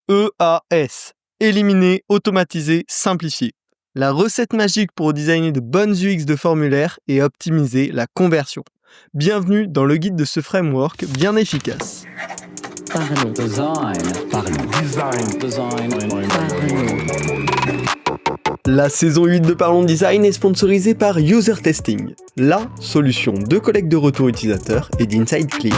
EAS. Éliminer, automatiser, simplifier. La recette magique pour designer de bonnes UX de formulaires et optimiser la conversion. Bienvenue dans le guide de ce framework bien efficace. Parlons. La saison 8 de Parlons Design est sponsorisée par User Testing, la solution de collecte de retours utilisateurs et d'insight clean.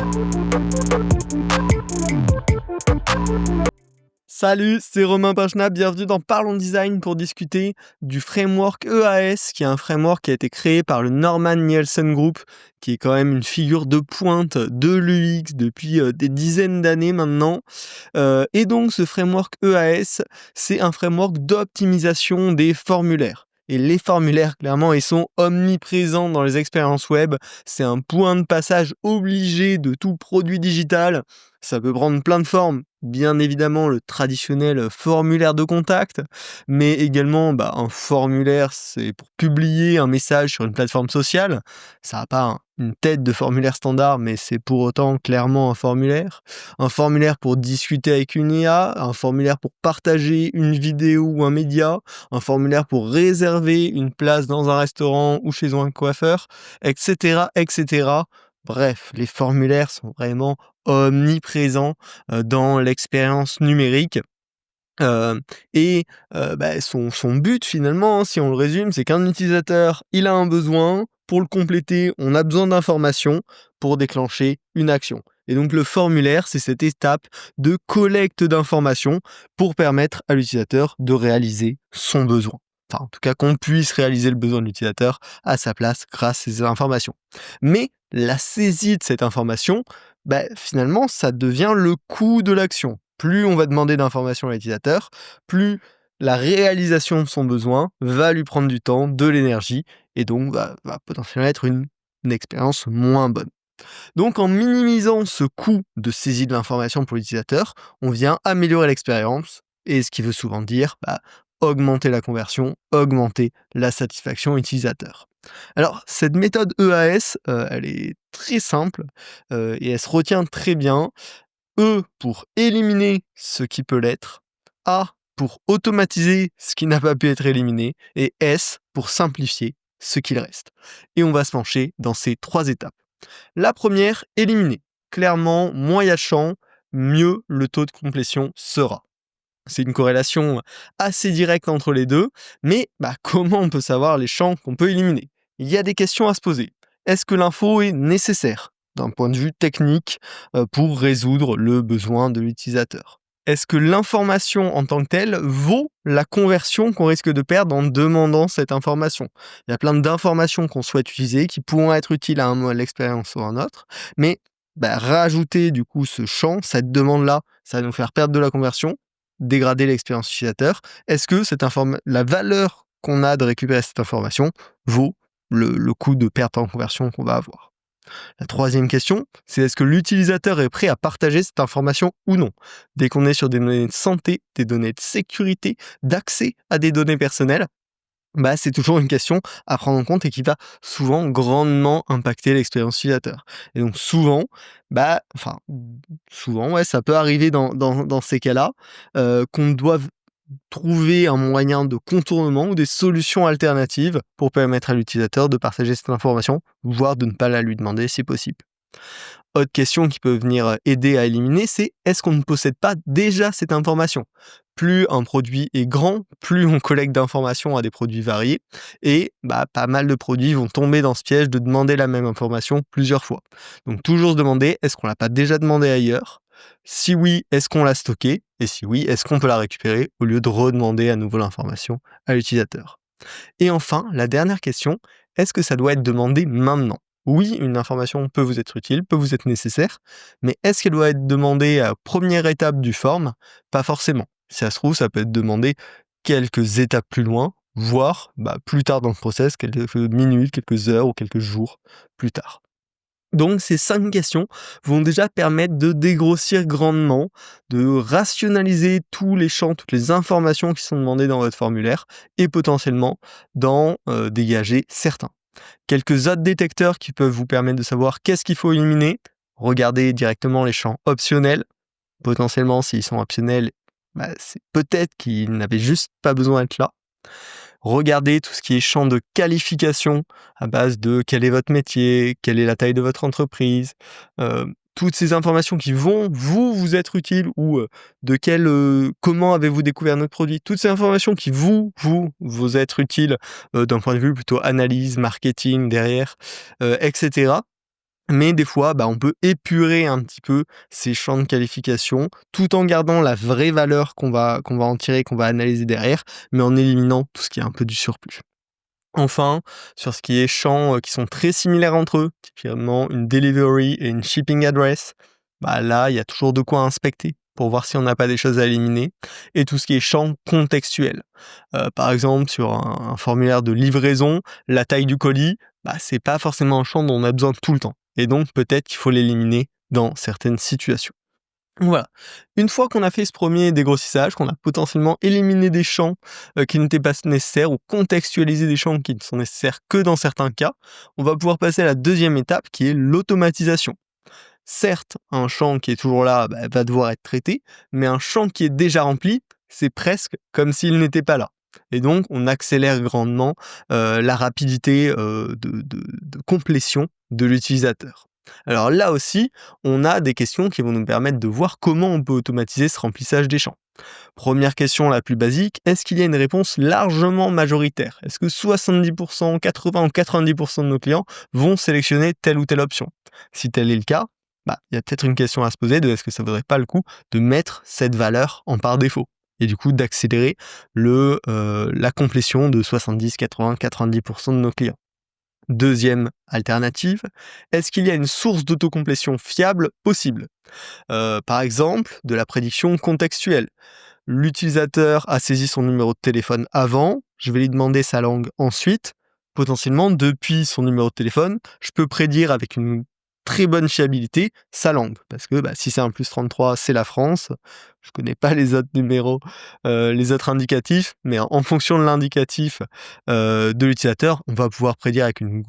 Salut, c'est Romain Pachna, bienvenue dans Parlons Design pour discuter du framework EAS, qui est un framework qui a été créé par le Norman Nielsen Group, qui est quand même une figure de pointe de l'UX depuis des dizaines d'années maintenant. Et donc ce framework EAS, c'est un framework d'optimisation des formulaires. Et les formulaires, clairement, ils sont omniprésents dans les expériences web. C'est un point de passage obligé de tout produit digital. Ça peut prendre plein de formes. Bien évidemment, le traditionnel formulaire de contact, mais également un formulaire, c'est pour publier un message sur une plateforme sociale. Ça n'a pas une tête de formulaire standard, mais c'est pour autant clairement un formulaire. Un formulaire pour discuter avec une IA, un formulaire pour partager une vidéo ou un média, un formulaire pour réserver une place dans un restaurant ou chez un coiffeur, etc., etc. Bref, les formulaires sont vraiment omniprésents dans l'expérience numérique. Son but finalement, si on le résume, c'est qu'un utilisateur, il a un besoin, pour le compléter, on a besoin d'informations pour déclencher une action. Et donc le formulaire, c'est cette étape de collecte d'informations pour permettre à l'utilisateur de réaliser son besoin. Enfin, en tout cas, qu'on puisse réaliser le besoin de l'utilisateur à sa place grâce à ces informations. Mais la saisie de cette information, finalement, ça devient le coût de l'action. Plus on va demander d'informations à l'utilisateur, plus la réalisation de son besoin va lui prendre du temps, de l'énergie, et donc va potentiellement être une expérience moins bonne. Donc en minimisant ce coût de saisie de l'information pour l'utilisateur, on vient améliorer l'expérience, et ce qui veut souvent dire augmenter la conversion, augmenter la satisfaction utilisateur. Alors cette méthode EAS, elle est très simple et elle se retient très bien. E pour éliminer ce qui peut l'être, A pour automatiser ce qui n'a pas pu être éliminé, et S pour simplifier ce qu'il reste. Et on va se pencher dans ces 3 étapes. La première, éliminer. Clairement, moins il y a de champs, mieux le taux de complétion sera. C'est une corrélation assez directe entre les deux, mais comment on peut savoir les champs qu'on peut éliminer? Il y a des questions à se poser. Est-ce que l'info est nécessaire d'un point de vue technique pour résoudre le besoin de l'utilisateur? Est-ce que l'information en tant que telle vaut la conversion qu'on risque de perdre en demandant cette information? Il y a plein d'informations qu'on souhaite utiliser qui pourront être utiles à un moment de l'expérience ou à un autre, mais rajouter du coup ce champ, cette demande-là, ça va nous faire perdre de la conversion, dégrader l'expérience utilisateur. Est-ce que la valeur qu'on a de récupérer cette information vaut le coût de perte en conversion qu'on va avoir? La troisième question, c'est est-ce que l'utilisateur est prêt à partager cette information ou non? Dès qu'on est sur des données de santé, des données de sécurité, d'accès à des données personnelles, c'est toujours une question à prendre en compte et qui va souvent grandement impacter l'expérience utilisateur. Et donc souvent, ça peut arriver dans ces cas-là qu'on doive trouver un moyen de contournement ou des solutions alternatives pour permettre à l'utilisateur de partager cette information, voire de ne pas la lui demander si possible. Autre question qui peut venir aider à éliminer, c'est est-ce qu'on ne possède pas déjà cette information? Plus un produit est grand, plus on collecte d'informations à des produits variés, et pas mal de produits vont tomber dans ce piège de demander la même information plusieurs fois. Donc toujours se demander, est-ce qu'on l'a pas déjà demandé ailleurs? Si oui, est-ce qu'on l'a stocké? Et si oui, est-ce qu'on peut la récupérer au lieu de redemander à nouveau l'information à l'utilisateur? Et enfin, la dernière question, est-ce que ça doit être demandé maintenant? Oui, une information peut vous être utile, peut vous être nécessaire, mais est-ce qu'elle doit être demandée à la première étape du form? Pas forcément. Si ça se trouve, ça peut être demandé quelques étapes plus loin, voire plus tard dans le process, quelques minutes, quelques heures ou quelques jours plus tard. Donc ces 5 questions vont déjà permettre de dégrossir grandement, de rationaliser tous les champs, toutes les informations qui sont demandées dans votre formulaire et potentiellement d'en dégager certains. Quelques autres détecteurs qui peuvent vous permettre de savoir qu'est-ce qu'il faut éliminer. Regardez directement les champs optionnels. Potentiellement, s'ils sont optionnels, c'est peut-être qu'il n'avait juste pas besoin d'être là. Regardez tout ce qui est champ de qualification à base de quel est votre métier, quelle est la taille de votre entreprise, toutes ces informations qui vont vous être utiles ou comment avez-vous découvert notre produit. Toutes ces informations qui vous être utiles d'un point de vue plutôt analyse, marketing derrière, etc. Mais des fois, on peut épurer un petit peu ces champs de qualification tout en gardant la vraie valeur qu'on va en tirer, qu'on va analyser derrière, mais en éliminant tout ce qui est un peu du surplus. Enfin, sur ce qui est champs qui sont très similaires entre eux, typiquement une delivery et une shipping address, là, il y a toujours de quoi inspecter pour voir si on n'a pas des choses à éliminer. Et tout ce qui est champ contextuel. Par exemple, sur un formulaire de livraison, la taille du colis, c'est pas forcément un champ dont on a besoin tout le temps. Et donc, peut-être qu'il faut l'éliminer dans certaines situations. Voilà. Une fois qu'on a fait ce premier dégrossissage, qu'on a potentiellement éliminé des champs qui n'étaient pas nécessaires ou contextualisé des champs qui ne sont nécessaires que dans certains cas, on va pouvoir passer à la deuxième étape qui est l'automatisation. Certes, un champ qui est toujours là va devoir être traité, mais un champ qui est déjà rempli, c'est presque comme s'il n'était pas là. Et donc, on accélère grandement la rapidité de complétion de l'utilisateur. Alors là aussi, on a des questions qui vont nous permettre de voir comment on peut automatiser ce remplissage des champs. Première question la plus basique, est-ce qu'il y a une réponse largement majoritaire? Est-ce que 70%, 80 ou 90% de nos clients vont sélectionner telle ou telle option? Si tel est le cas, il y a peut-être une question à se poser de est-ce que ça vaudrait pas le coup de mettre cette valeur en par défaut et du coup d'accélérer la complétion de 70, 80, 90% de nos clients. Deuxième alternative, est-ce qu'il y a une source d'autocomplétion fiable possible? Par exemple, de la prédiction contextuelle. L'utilisateur a saisi son numéro de téléphone avant, je vais lui demander sa langue ensuite. Potentiellement, depuis son numéro de téléphone, je peux prédire avec une très bonne fiabilité sa langue. Parce que si c'est un +33, c'est la France. Je connais pas les autres numéros, les autres indicatifs, mais en fonction de l'indicatif de l'utilisateur, on va pouvoir prédire avec une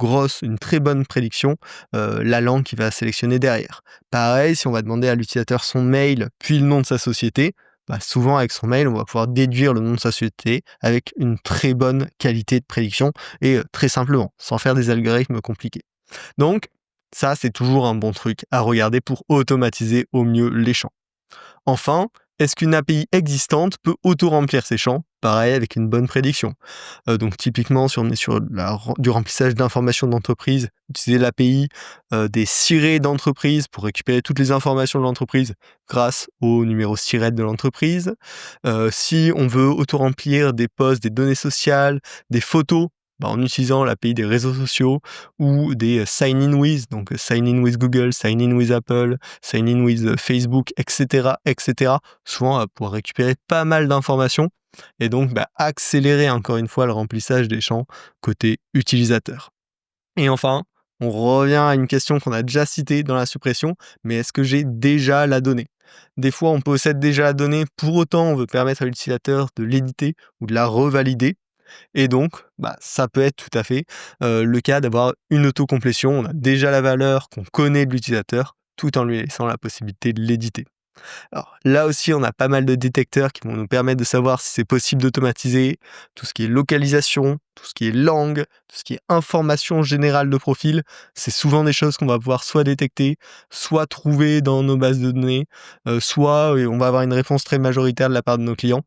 très bonne prédiction la langue qu'il va sélectionner derrière. Pareil, si on va demander à l'utilisateur son mail, puis le nom de sa société, souvent avec son mail, on va pouvoir déduire le nom de sa société avec une très bonne qualité de prédiction et très simplement, sans faire des algorithmes compliqués. Donc, ça, c'est toujours un bon truc à regarder pour automatiser au mieux les champs. Enfin, est-ce qu'une API existante peut auto-remplir ces champs? Pareil, avec une bonne prédiction. Donc typiquement, si on est sur du remplissage d'informations d'entreprise, utiliser l'API des SIRET d'entreprise pour récupérer toutes les informations de l'entreprise grâce au numéro SIRET de l'entreprise. Si on veut auto-remplir des posts, des données sociales, des photos, en utilisant l'API des réseaux sociaux ou des sign in with, donc sign in with Google, sign in with Apple, sign in with Facebook, etc., etc. Souvent, on va pouvoir récupérer pas mal d'informations et donc accélérer encore une fois le remplissage des champs côté utilisateur. Et enfin, on revient à une question qu'on a déjà citée dans la suppression, mais est-ce que j'ai déjà la donnée? Des fois, on possède déjà la donnée, pour autant, on veut permettre à l'utilisateur de l'éditer ou de la revalider. Et donc, ça peut être tout à fait le cas d'avoir une autocomplétion. On a déjà la valeur qu'on connaît de l'utilisateur, tout en lui laissant la possibilité de l'éditer. Alors là aussi, on a pas mal de détecteurs qui vont nous permettre de savoir si c'est possible d'automatiser tout ce qui est localisation, tout ce qui est langue, tout ce qui est information générale de profil. C'est souvent des choses qu'on va pouvoir soit détecter, soit trouver dans nos bases de données, soit on va avoir une réponse très majoritaire de la part de nos clients.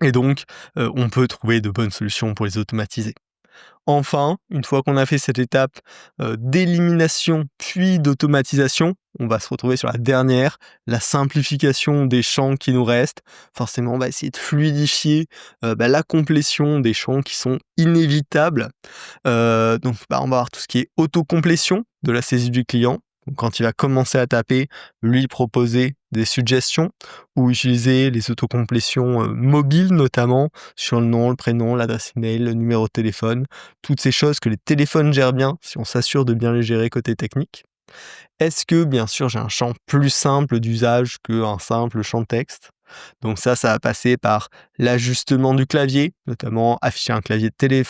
Et donc, on peut trouver de bonnes solutions pour les automatiser. Enfin, une fois qu'on a fait cette étape d'élimination puis d'automatisation, on va se retrouver sur la dernière, la simplification des champs qui nous restent. Forcément, on va essayer de fluidifier la complétion des champs qui sont inévitables. Donc, on va avoir tout ce qui est autocomplétion de la saisie du client. Donc, quand il va commencer à taper, lui proposer des suggestions ou utiliser les autocomplétions mobiles notamment sur le nom, le prénom, l'adresse email, le numéro de téléphone, toutes ces choses que les téléphones gèrent bien si on s'assure de bien les gérer côté technique. Est-ce que, bien sûr, j'ai un champ plus simple d'usage qu'un simple champ texte? Donc ça va passer par l'ajustement du clavier, notamment afficher un clavier de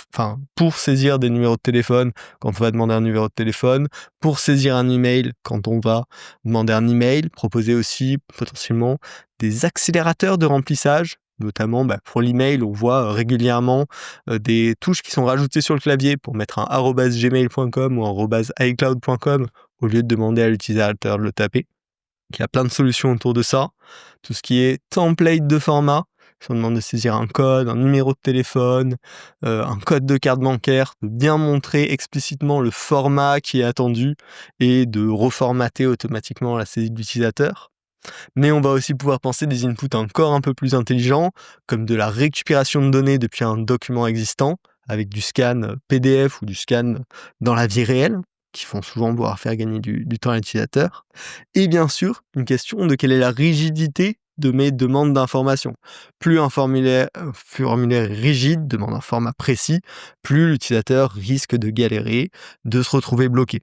pour saisir des numéros de téléphone quand on va demander un numéro de téléphone, pour saisir un email quand on va demander un email, proposer aussi potentiellement des accélérateurs de remplissage, notamment pour l'email, on voit régulièrement des touches qui sont rajoutées sur le clavier pour mettre un @gmail.com ou un @icloud.com au lieu de demander à l'utilisateur de le taper. Il y a plein de solutions autour de ça. Tout ce qui est template de format, si on demande de saisir un code, un numéro de téléphone, un code de carte bancaire, de bien montrer explicitement le format qui est attendu et de reformater automatiquement la saisie de l'utilisateur. Mais on va aussi pouvoir penser des inputs encore un peu plus intelligents, comme de la récupération de données depuis un document existant, avec du scan PDF ou du scan dans la vie réelle, qui font souvent pouvoir faire gagner du temps à l'utilisateur. Et bien sûr, une question de quelle est la rigidité de mes demandes d'information. Plus un formulaire est rigide, demande un format précis, plus l'utilisateur risque de galérer, de se retrouver bloqué.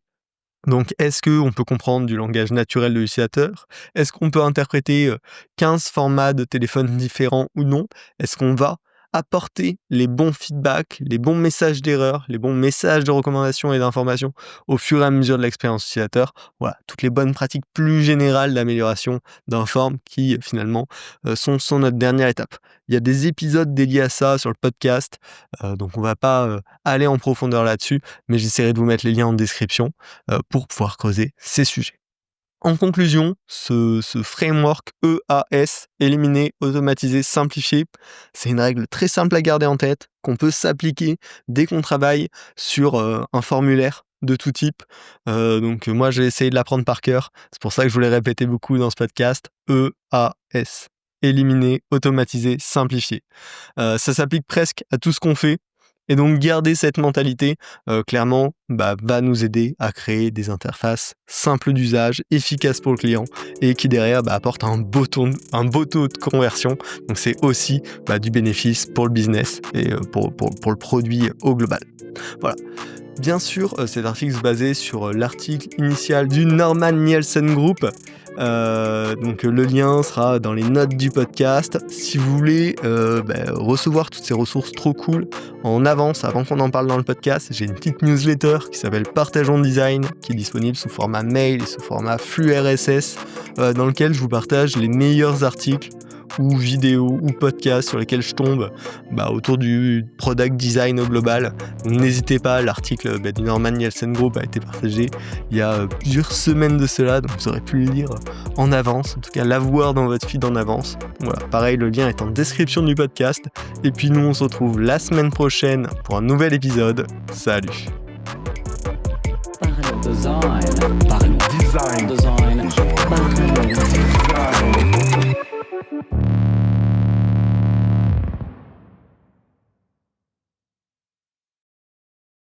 Donc, est-ce qu'on peut comprendre du langage naturel de l'utilisateur? Est-ce qu'on peut interpréter 15 formats de téléphone différents ou non? Est-ce qu'on va apporter les bons feedbacks, les bons messages d'erreur, les bons messages de recommandation et d'information au fur et à mesure de l'expérience utilisateur? Voilà, toutes les bonnes pratiques plus générales d'amélioration d'un form qui, finalement, sont notre dernière étape. Il y a des épisodes dédiés à ça sur le podcast, donc on va pas aller en profondeur là-dessus, mais j'essaierai de vous mettre les liens en description pour pouvoir creuser ces sujets. En conclusion, ce framework EAS, éliminer, automatiser, simplifier, c'est une règle très simple à garder en tête, qu'on peut s'appliquer dès qu'on travaille sur un formulaire de tout type. Donc moi, j'ai essayé de l'apprendre par cœur. C'est pour ça que je voulais répéter beaucoup dans ce podcast. EAS, éliminer, automatiser, simplifier. Ça s'applique presque à tout ce qu'on fait. Et donc garder cette mentalité, clairement, va nous aider à créer des interfaces simples d'usage, efficaces pour le client et qui derrière apportent un beau taux de conversion. Donc c'est aussi du bénéfice pour le business et pour le produit au global. Voilà. Bien sûr, cet article se basait sur l'article initial du Norman Nielsen Group. Donc le lien sera dans les notes du podcast. Si vous voulez recevoir toutes ces ressources trop cool en avance, avant qu'on en parle dans le podcast, j'ai une petite newsletter qui s'appelle Partageons Design, qui est disponible sous format mail et sous format flux RSS, dans lequel je vous partage les meilleurs articles ou vidéos ou podcasts sur lesquels je tombe autour du product design au global. Donc n'hésitez pas, l'article du Norman Nielsen Group a été partagé il y a plusieurs semaines de cela, donc vous aurez pu le lire en avance, en tout cas l'avoir dans votre feed en avance. Voilà, pareil, le lien est en description du podcast. Et puis nous, on se retrouve la semaine prochaine pour un nouvel épisode. Salut. Parlons design.